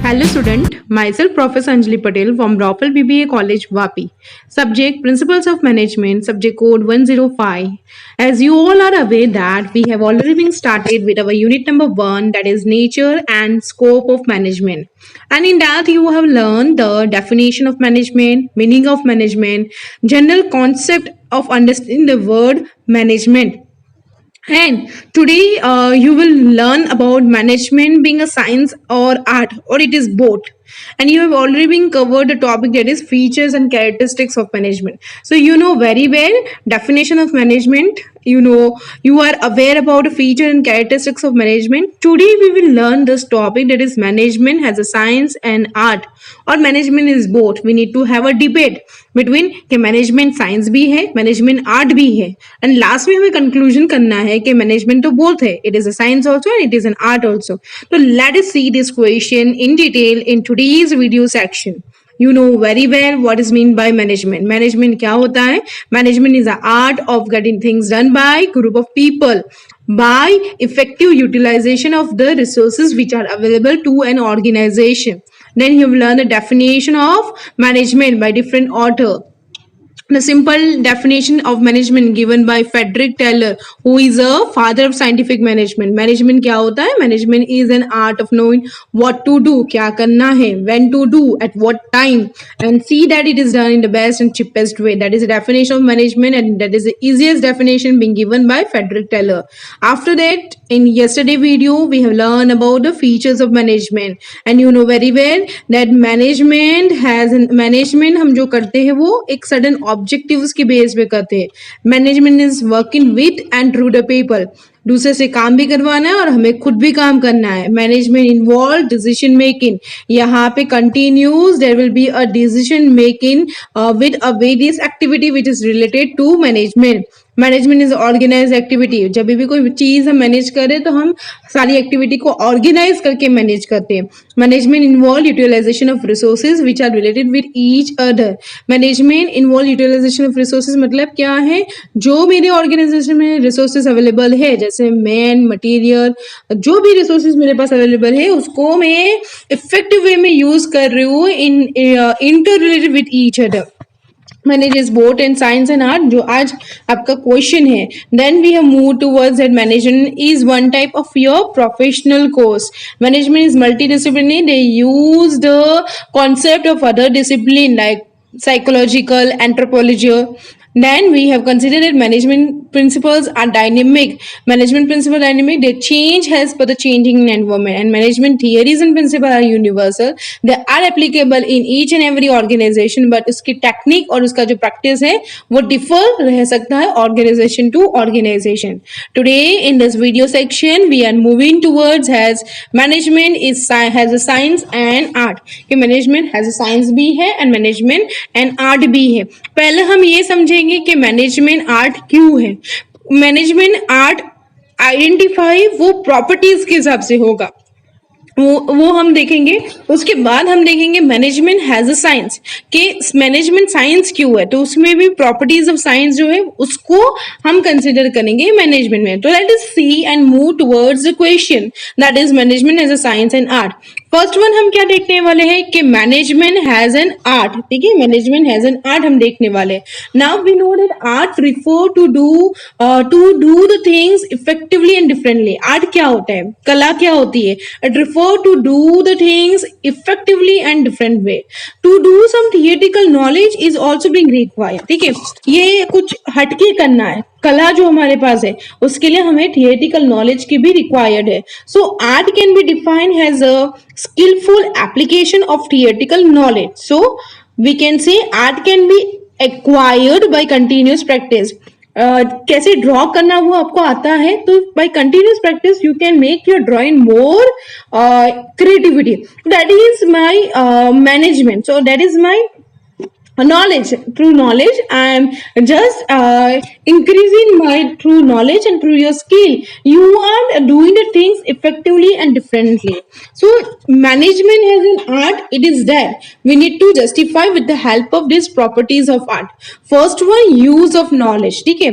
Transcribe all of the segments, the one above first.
Hello student, myself Professor Anjali Patel from Raffle BBA College Vapi. Subject Principles of Management, subject code 105. As you all are aware that we have already been started with our unit number 1, that is nature and scope of management. And in that you have learned the definition of management, meaning of management, general concept of understanding the word management. And today you will learn about management being a science or art, or it is both. And you have already been covered the topic that is features and characteristics of management. So you know very well definition of management. You are aware about the feature and characteristics of management. Today we will learn this topic that is management has a science and art, और management is both. We need to have a debate between कि management science भी है, management art भी है, and last में हमें conclusion करना है कि मैनेजमेंट तो बोथ है, it is a science also and it is an art also. तो let us see this question in detail in today's video section. You know very well what is mean by management. Management क्या होता है? Management is the art of getting things done by group of people by effective utilization of the resources which are available to an organization. Then you will learn the definition of management by different author. The simple definition of management given by Frederick Taylor, who is a father of scientific management. Management क्या होता है? Management is an art of knowing what to do, क्या करना है, when to do, at what time, and see that it is done in the best and cheapest way. That is the definition of management, and that is the easiest definition being given by Frederick Taylor. After that, in yesterday video, we have learned about the features of management, and you know very well that management हम जो करते हैं वो एक sudden objectives के base पे करते हैं. Management is working with and through the people. दूसरे से काम भी करवाना है और हमें खुद भी काम करना है. Management involve decision making. यहाँ पे continues there will be a decision making with a various activity which is related to management. Management is organise activity. जब भी कोई चीज हम मैनेज करें तो हम सारी एक्टिविटी को ऑर्गेनाइज करके मैनेज करते हैं. Management involve utilisation of resources which are related with each other. Management involve utilisation of resources मतलब क्या है? जो मेरे ऑर्गेनाइजेशन में रिसोर्सेज अवेलेबल है, जैसे मैन, मटेरियल, जो भी रिसोर्सेज मेरे पास अवेलेबल है उसको मैं इफेक्टिव वे में यूज कर रही हूँ in inter related with each other. Manages both in science and art, जो आज आपका क्वेश्चन है. Then we have moved towards that management is one type of your professional course. Management is multidisciplinary. They use the concept of other discipline like psychological, anthropology. Then we have considered that management principles are dynamic. Management principles are dynamic. They change as per the changing environment. And management theories and principles are universal. They are applicable in each and every organization. But उसकी technique और उसका जो practice है वो differ रह सकता है organization to organization. Today in this video section we are moving towards as management has a science and art. कि management has a science भी है and management and art भी है. पहले हम ये समझेंगे कि मैनेजमेंट आर्ट क्यों है. मैनेजमेंट आर्ट आइडेंटिफाई वो प्रॉपर्टीज के हिसाब से होगा, वो हम देखेंगे. उसके बाद हम देखेंगे मैनेजमेंट हैज अ साइंस, कि मैनेजमेंट साइंस क्यों है, तो उसमें भी प्रॉपर्टीज ऑफ साइंस जो है उसको हम कंसिडर करेंगे मैनेजमेंट में. तो let us see and move towards the question that is management as a science and art. First one हम क्या देखने वाले हैं कि मैनेजमेंट हैज एन आर्ट. ठीक है, मैनेजमेंट हैज एन आर्ट हम देखने वाले हैं. Now we know that art refer to do the things effectively and differently. Art क्या होता है, कला क्या होती है? It refer to do the things effectively and different way. To do some theoretical knowledge is also being required. ठीक है, ये कुछ हटके करना है. कला जो हमारे पास है उसके लिए हमें थियोरेटिकल नॉलेज की भी रिक्वायर्ड है. So art can be defined as a skillful application of theoretical knowledge. So we can say art can be acquired by continuous practice. कैसे ड्रॉ करना वो आपको आता है, तो by continuous practice you can make your drawing more creativity. That is my management. So that is my knowledge. Through knowledge I am just increasing my through knowledge and through your skill you are doing the things effectively and differently. So management has an art, it is there. We need to justify with the help of these properties of art. First one, use of knowledge. ठीक है,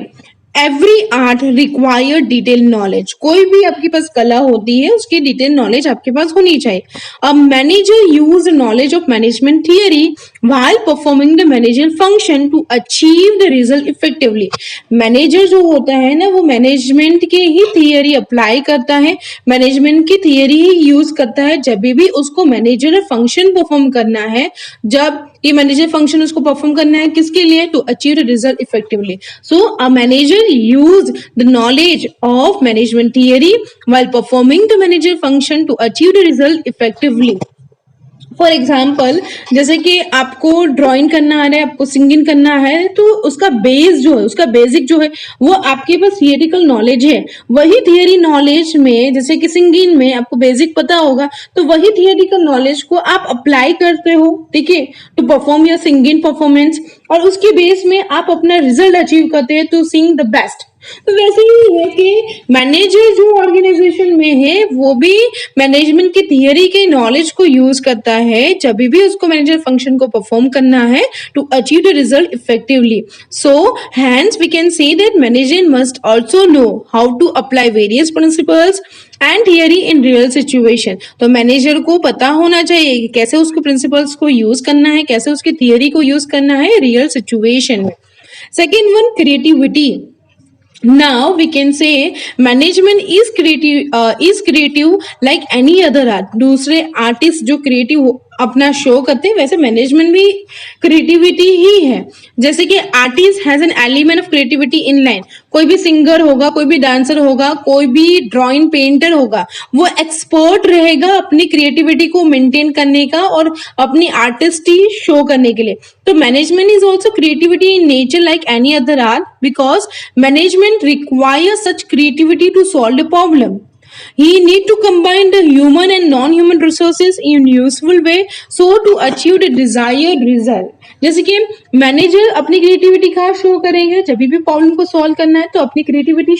every art require detail knowledge, कोई भी आपके पास कला होती है उसकी detail knowledge आपके पास होनी चाहिए. अ manager use knowledge of management theory while performing the managerial function to achieve the result effectively. Manager जो होता है ना वो मैनेजमेंट के ही थियरी अप्लाई करता है, मैनेजमेंट की थियरी ही यूज करता है जब भी उसको मैनेजर फंक्शन परफॉर्म करना है. जब ये मैनेजर फंक्शन उसको परफॉर्म करना है किसके लिए? To achieve the result effectively. So a manager use the knowledge of management theory while performing the manager function to achieve the result effectively. For example जैसे कि आपको ड्राइंग करना आ रहा है, आपको सिंगिंग करना है, तो उसका बेस जो है, उसका बेसिक जो है वो आपके पास थियरिटिकल नॉलेज है. वही थियरी नॉलेज में जैसे कि सिंगिंग में आपको बेसिक पता होगा तो वही थियरिटिकल नॉलेज को आप अप्लाई करते हो, ठीक है, to perform your singing performance, और उसके बेस में आप अपना रिजल्ट अचीव करते हैं टू सिंग द बेस्ट. तो वैसे ही है कि मैनेजर जो ऑर्गेनाइजेशन में है वो भी मैनेजमेंट की थियरी के नॉलेज को यूज करता है जब भी उसको मैनेजर फंक्शन को परफॉर्म करना है to achieve the result effectively. So hence we can say that manager must also know how to apply various principles and theory in real situation. तो मैनेजर को पता होना चाहिए कि कैसे उसको प्रिंसिपल्स को यूज करना है, कैसे उसकी थियरी को यूज करना है रियल सिचुएशन में. Second one, creativity. Now we can say management is creative like any other art. दूसरे आर्टिस्ट जो क्रिएटिव अपना शो करते हैं वैसे मैनेजमेंट भी क्रिएटिविटी ही है. जैसे कि artist has an element of creativity in line. कोई भी सिंगर होगा, कोई भी डांसर होगा, कोई भी ड्राइंग पेंटर होगा, वो एक्सपर्ट रहेगा अपनी क्रिएटिविटी को मेंटेन करने का और अपनी आर्टिस्टी शो करने के लिए. तो management is also creativity in nature like any other art because management requires such creativity to solve the problem. He need to combine the human and non-human resources in useful way so to achieve the desired result. जैसे कि manager अपनी creativity कहाँ show करेंगे? जब भी problem को solve करना है तो अपनी क्रिएटिविटी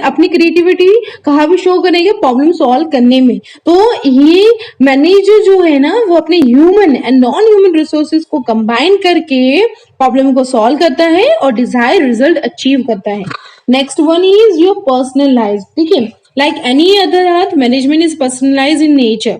अपनी क्रिएटिविटी कहाँ भी शो करेंगे? प्रॉब्लम सॉल्व करने में. तो ये मैनेजर जो है ना वो अपने human and non human resources को कंबाइन करके प्रॉब्लम को सॉल्व करता है और डिजायर रिजल्ट अचीव करता है. Next one is your personalise. ठीक है, like any other art, management is personalized in nature.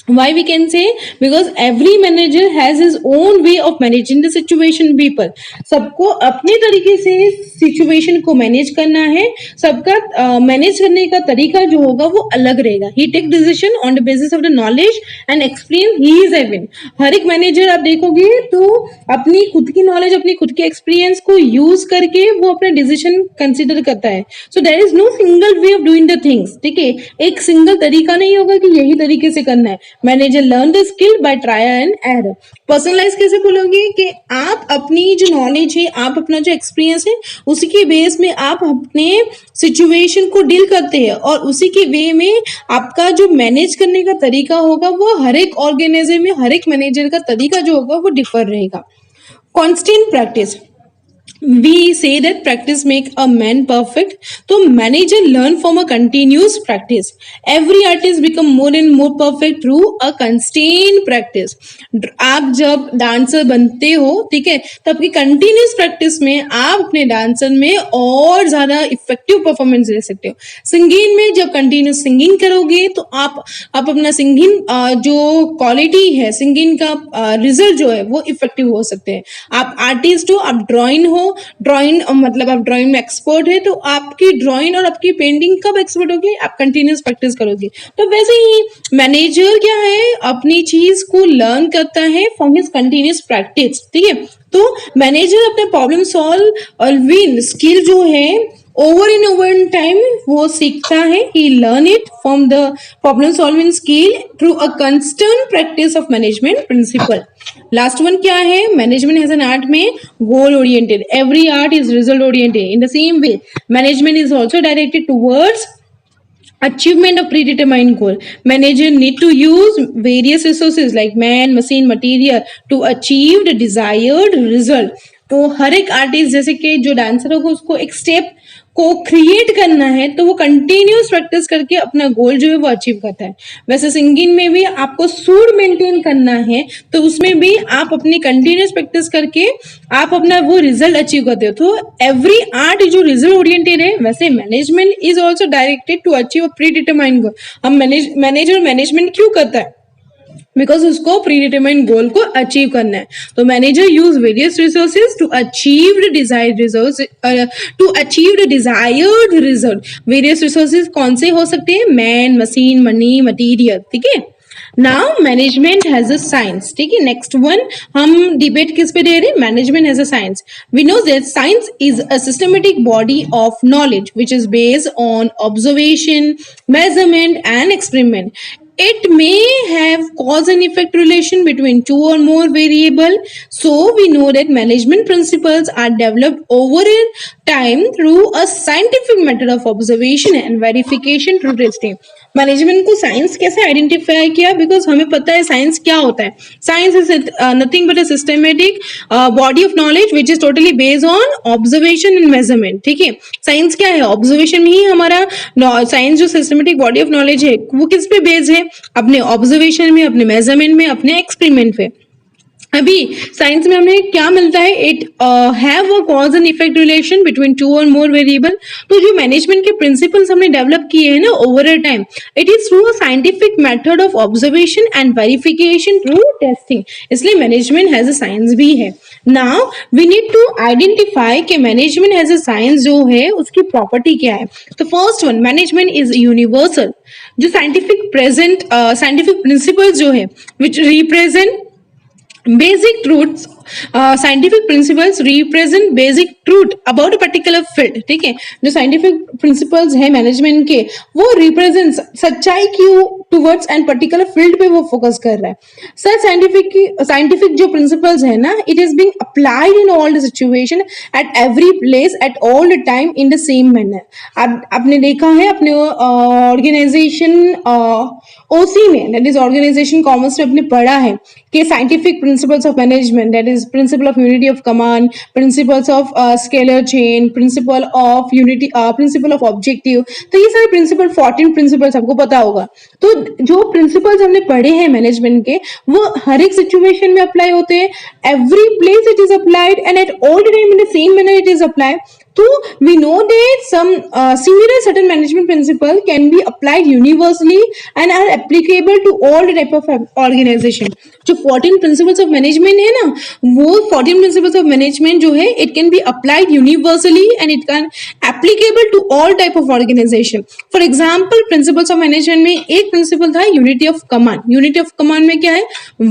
Why we can say? Because every manager has his own way of managing the situation people. सबको अपने तरीके से situation को manage करना है. सबका मैनेज करने का तरीका जो होगा वो अलग रहेगा. He take decision on the basis of the knowledge and experience he is having. हर एक मैनेजर आप देखोगे तो अपनी खुद की नॉलेज, अपनी खुद के एक्सपीरियंस को यूज करके वो अपने डिसीजन कंसिडर करता है. So there is no single way of doing the things. ठीक है, एक सिंगल तरीका नहीं होगा कि यही तरीके से करना है. Manager learn the skill by trial and error. Personalise कैसे बोलोगे कि आप अपनी जो नॉलेज है, आप अपना जो एक्सपीरियंस है उसी के बेस में आप अपने सिचुएशन को डील करते हैं और उसी के वे में आपका जो मैनेज करने का तरीका होगा वो हर एक ऑर्गेनाइजेशन में हर एक मैनेजर का तरीका जो होगा वो डिफर रहेगा. Constant practice. We say that practice make a man perfect. तो manager learn from a continuous practice. Every artist become more and more perfect through a constant practice. आप जब डांसर बनते हो, ठीक है, तब की कंटिन्यूस प्रैक्टिस में आप अपने डांसर में और ज्यादा इफेक्टिव परफॉर्मेंस दे सकते हो. सिंगिंग में जब कंटिन्यूस सिंगिंग करोगे तो आप अपना सिंगिंग जो क्वालिटी है, सिंगिंग का रिजल्ट जो है वो इफेक्टिव हो सकते हैं. आप आर्टिस्ट हो, आप ड्राइंग मतलब आप ड्राइंग में एक्सपर्ट है तो आपकी ड्राइंग और आपकी पेंटिंग कब एक्सपर्ट होगी? आप कंटिन्यूस प्रैक्टिस करोगे. तो वैसे ही मैनेजर क्या है, अपनी चीज को लर्न करता है फ्रॉम हिज कंटिन्यूस प्रैक्टिस. ठीक है, तो मैनेजर अपने प्रॉब्लम सॉल्व और विन स्किल जो है ओवर इन ओवर टाइम वो सीखता है. He learn it from the problem solving skill through a constant practice of management principle. Last one क्या है? मैनेजमेंट हैज एन आर्ट में goal oriented. Every art is result oriented. In the same way management is also directed towards achievement of predetermined goal. Manager need to use various resources like man, machine, material to achieve the desired result. तो हर एक artist जैसे कि जो dancer होगा उसको एक step को create करना है तो वो कंटिन्यूस प्रैक्टिस करके अपना गोल जो है वो अचीव करता है। वैसे सिंगिंग में भी आपको सुर मेंटेन करना है तो उसमें भी आप अपनी कंटिन्यूस प्रैक्टिस करके आप अपना वो रिजल्ट अचीव करते हो। तो एवरी आर्ट जो रिजल्ट ओरिएंटेड है, वैसे management is also directed to achieve a predetermined goal. हम मैनेजर मैनेजमेंट क्यों करता है? बिकॉज उसको प्री डिटरमाइंड गोल को अचीव करना है। तो manager use various resources to achieve the desired result. Various resources कौन से हो सकते हैं? Man, machine, money, material. ठीक है, now management has a science. ठीक है, नेक्स्ट वन हम डिबेट किस पे दे रहे हैं? Management has a science. We know that science is a systematic body of knowledge which is based on observation, measurement and experiment. It may have cause and effect relation between two or more variable. So we know that management principles are developed over a time through a scientific method of observation and verification through testing. Management को science कैसे identify किया? Because हमें पता है science क्या होता है। Science is nothing but a systematic body of knowledge which is totally based on observation and measurement. ठीक है, साइंस क्या है? ऑब्जर्वेशन में ही हमारा साइंस जो सिस्टमेटिक बॉडी ऑफ नॉलेज है वो किस पे बेस्ड है? अपने ऑब्जर्वेशन में, अपने मेजरमेंट में, अपने एक्सपेरिमेंट पे। अभी साइंस में हमें क्या मिलता है? It have a cause and effect relation between two और मोर वेरिएबल। तो जो मैनेजमेंट के प्रिंसिपल्स हमने डेवलप किए हैं ना over a time, it is through a scientific method of observation and verification through testing. इसलिए मैनेजमेंट हैज अ साइंस भी है। Now we need to identify कि मैनेजमेंट हैज अ साइंस जो है उसकी प्रॉपर्टी क्या है। तो first one, management is universal. जो साइंटिफिक प्रिंसिपल्स जो है which represent basic truths, scientific principles represent basic truth about a particular field। ठीक है, जो साइंटिफिक प्रिंसिपल्स है मैनेजमेंट के वो रिप्रेजेंट सच्चाई की टुवर्ड्स एंड पर्टिकुलर फील्ड पे वो फोकस कर रहा है। सर साइंटिफिक जो प्रिंसिपल्स है ना, it is being applied in all the situation at every place at all the time in the same manner. आपने देखा है अपने ऑर्गेनाइजेशन ओसी में, दैट इज ऑर्गेनाइजेशन कॉमर्स में, अपने पढ़ा है कि scientific principles of management, that is principle of unity of command, principles of scalar chain, principle of unity, principle of objective. तो ये सारे प्रिंसिपल 14 प्रिंसिपल्स आपको पता होगा। तो जो प्रिंसिपल्स हमने पढ़े हैं मैनेजमेंट के वो हर एक सिचुएशन में अप्लाई होते हैं। Every place it is applied and at all the time in the same manner it is applied. So we know that some similar certain management principle can be applied universally and are applicable to all the type of organization। जो 14 principles of management है ना, वो 14 principles of management जो है it can be applied universally and it can applicable to all type of organization। For example, principles of management में एक principle था unity of command। unity of command में क्या है?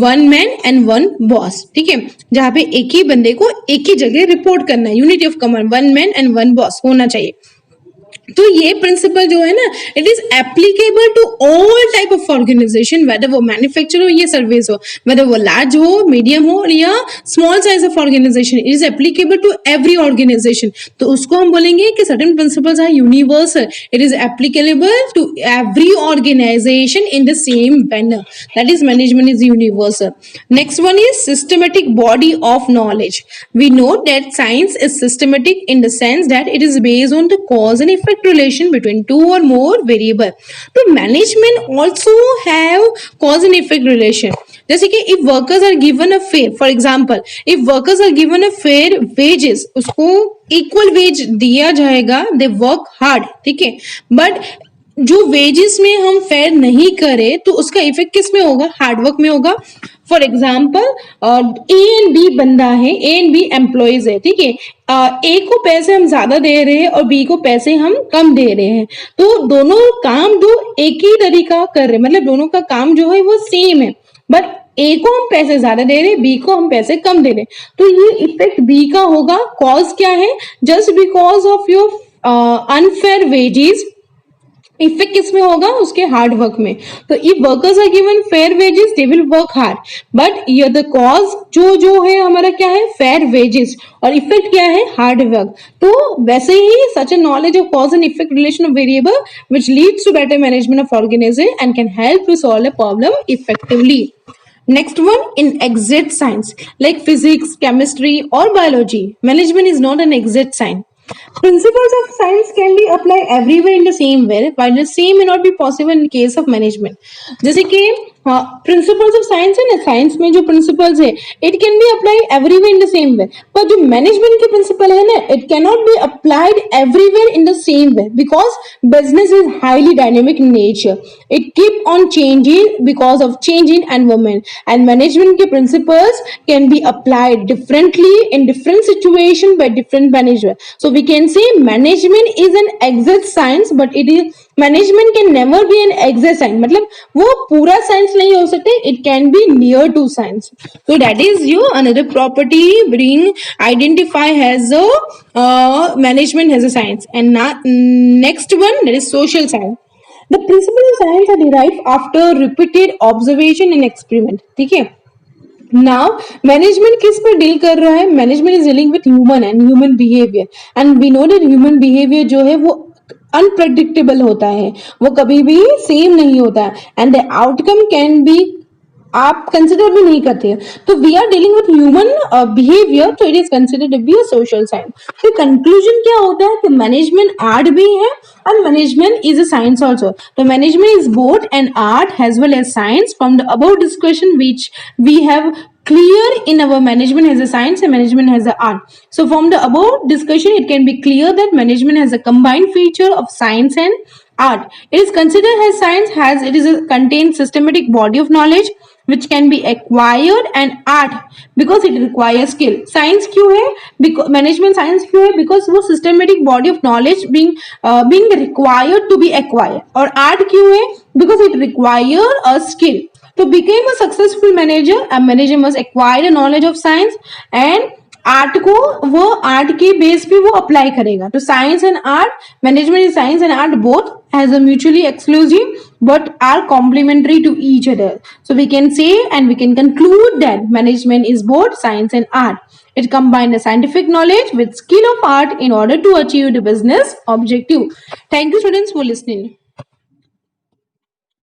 one man and one boss। ठीक है, जहाँ पे एक ही बंदे को एक ही जगह रिपोर्ट करना है। unity of command, one man and one boss होना चाहिए। तो ये प्रिंसिपल जो है ना, it is applicable to all type of organisation, whether वो मैन्युफैक्चर हो या सर्विस हो, वेदर वो लार्ज हो, मीडियम हो या small size of organisation, it is applicable to every organisation. तो उसको हम बोलेंगे कि certain principles are universal, it is applicable to every organisation in the same manner, that is management is universal. Next one is systematic body of knowledge. We know that science is systematic in the sense that it is based on the cause and effect relation between two or more variable। तो management also have cause and effect relation। जैसे कि if workers are given a fair, for example, if workers are given a fair wages, उसको equal wage दिया जाएगा, they work hard। ठीक है, but जो wages में हम फेयर नहीं करें तो उसका इफेक्ट किस में होगा? हार्डवर्क में होगा। For example, A and B बंदा है, ए एंड बी एम्प्लॉयज है। ठीक है, ए को पैसे हम ज्यादा दे रहे हैं और बी को पैसे हम कम दे रहे हैं। तो दोनों काम दो एक ही तरीका कर रहे हैं, मतलब दोनों का काम जो है वो सेम है, बट ए को हम पैसे ज्यादा दे रहे हैं, बी को हम पैसे कम दे रहे हैं। तो ये इफेक्ट बी का होगा। कॉज क्या है? Just because of your unfair wages. Effect किसमें होगा? उसके हार्ड वर्क में। तो if workers are given fair wages they will work hard, but ये द कॉज जो है हमारा क्या है? फेयर वेजेस, और इफेक्ट क्या है? Hard work. तो वैसे ही such a knowledge of cause and effect relation of variable which leads to better management of organisation and can help to solve a problem effectively. Next one, in exact science like physics, chemistry, or biology, management is not an exact science. Principles of science can be applied everywhere in the same way, while the same may not be possible in case of management. जैसे कि principles of science है ना, science में जो principles है it can be applied everywhere in the same वे, पर जो management के प्रिंसिपल है ना it can not be applied everywhere in the same way because business is highly dynamic in nature. It keep on changing because of changing environment, and management के principles can be applied differently in different situation by different manager. So we can say management is an exact science, but it is management can never be an exact science. मतलब वो पूरा science नहीं हो सकते. It can be near to science. So that is you another property being identified as a management as a science. And next one, that is social science. The principles of science are derived after repeated observation and experiment. ठीक है. Now, management किस पर deal कर रहा है? Management is dealing with human and human behavior, and we know that human behavior जो है वो अनप्रडिक्टेबल होता है, वो कभी भी सेम नहीं होता है, and the outcome can be आप कंसिडर भी नहीं करते हैं. तो we are dealing with human behaviour, तो it is considered be a social science. तो कंक्लूजन क्या होता है कि मैनेजमेंट आर्ट भी है and management is a science also. So management is both an art as well as science. From the above discussion which we have clear in our management as a science and management as a art. So from the above discussion it can be clear that management has a combined feature of science and art. It is considered as science as it is a contained systematic body of knowledge which can be acquired, and art because it requires skill. Science क्यों है? Because management science क्यों है? Because वो systematic body of knowledge being required to be acquired. और art क्यों है? Because it require a skill. To become a successful manager, a manager must acquire the knowledge of science and art को वो art के base पे वो apply करेगा. तो science and art, management is science and art both has a mutually exclusive but are complementary to each other. So we can say and we can conclude that management is both science and art. It combines the scientific knowledge with skill of art in order to achieve the business objective. Thank you students for listening.